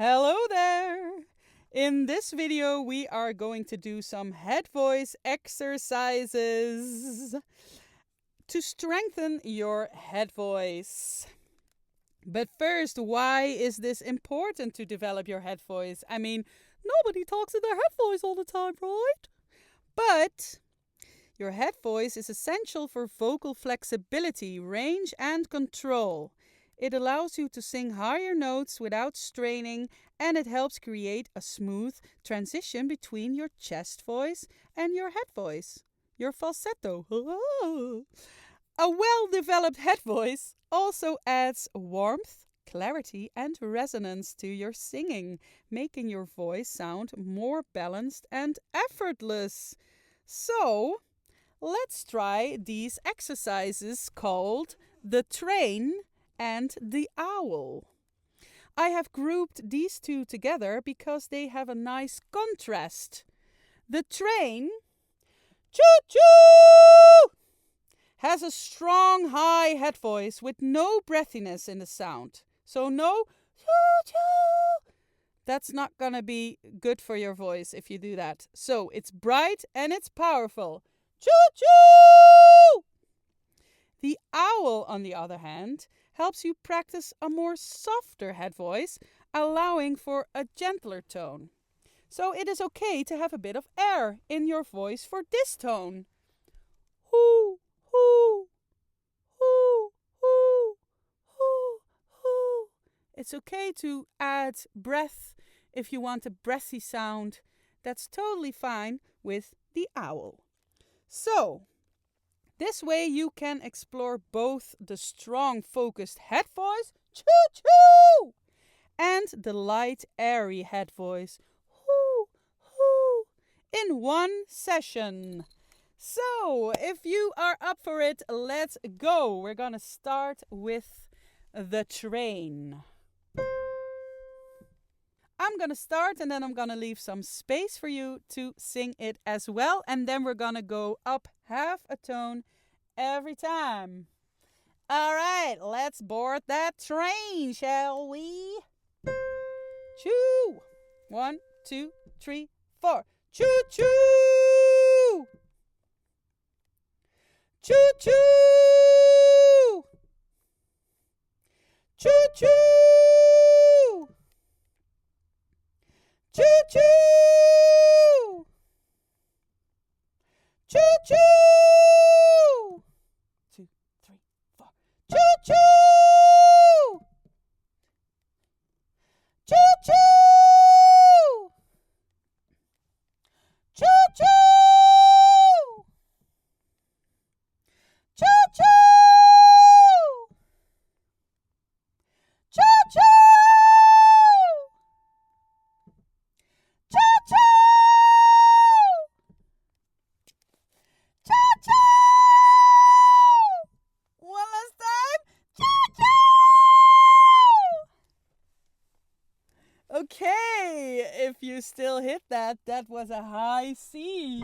Hello there! In this video, we are going to do some head voice exercises to strengthen your head voice. But first, why is this important to develop your head voice? I mean, nobody talks in their head voice all the time, right? But your head voice is essential for vocal flexibility, range, and control. It allows you to sing higher notes without straining, and it helps create a smooth transition between your chest voice and your head voice, your falsetto. A well-developed head voice also adds warmth, clarity, and resonance to your singing, making your voice sound more balanced and effortless. So, let's try these exercises called the train and the owl. I have grouped these two together because they have a nice contrast. The train, choo-choo, has a strong high head voice with no breathiness in the sound. So no choo-choo. That's not gonna be good for your voice if you do that. So it's bright and it's powerful. Choo-choo! The owl, on the other hand, helps you practice a more softer head voice, allowing for a gentler tone. So it is okay to have a bit of air in your voice for this tone. Hoo, hoo, hoo, hoo, hoo, hoo. It's okay to add breath if you want a breathy sound. That's totally fine with the owl. So, this way you can explore both the strong focused head voice, choo-choo, and the light airy head voice, hoo, hoo, in one session. So, if you are up for it, let's go. We're gonna start with the train. I'm gonna start and then I'm gonna leave some space for you to sing it as well. And then we're gonna go up half a tone every time. All right, let's board that train, shall we? Choo! 1, 2, 3, 4. Choo-choo! Choo-choo! Choo-choo! Choo-choo! Choo-choo! 2, 3, 4. Choo-choo! Choo-choo! Choo-choo! Choo-choo! Choo-choo! Okay, if you still hit that, that was a high C.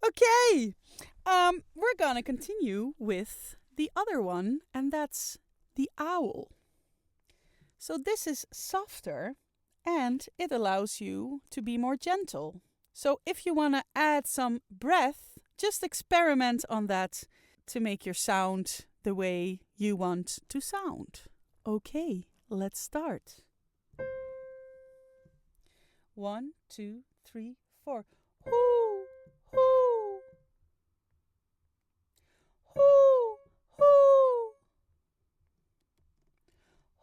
Okay, we're gonna continue with the other one, and that's the owl. So this is softer, and it allows you to be more gentle. So if you wanna add some breath, just experiment on that to make your sound the way you want to sound. Okay, let's start. 1, 2, 3, 4. Hoo, hoo. Hoo, hoo.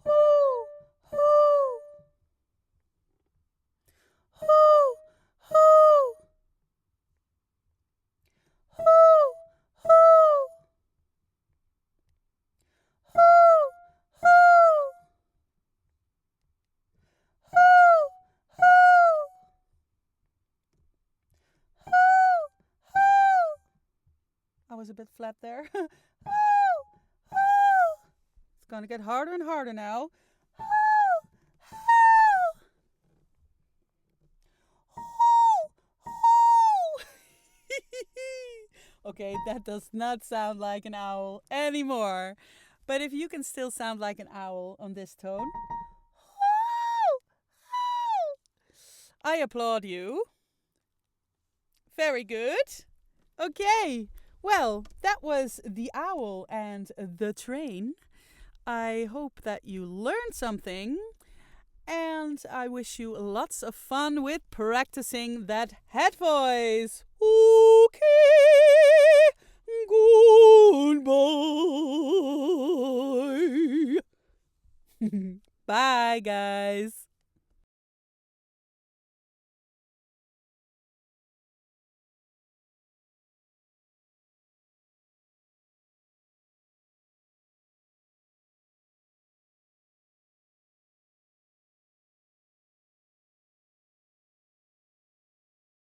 Hoo, hoo. Hoo, hoo. Hoo, hoo. Hoo, hoo. Hoo, hoo. Hoo, hoo. I was a bit flat there. Hoo, hoo. It's gonna get harder and harder now. Hoo, hoo. Hoo, hoo. Okay, that does not sound like an owl anymore. But if you can still sound like an owl on this tone, I applaud you. Very good. Okay. Well, that was the owl and the train. I hope that you learned something. And I wish you lots of fun with practicing that head voice. Okay. Goodbye. Bye, guys.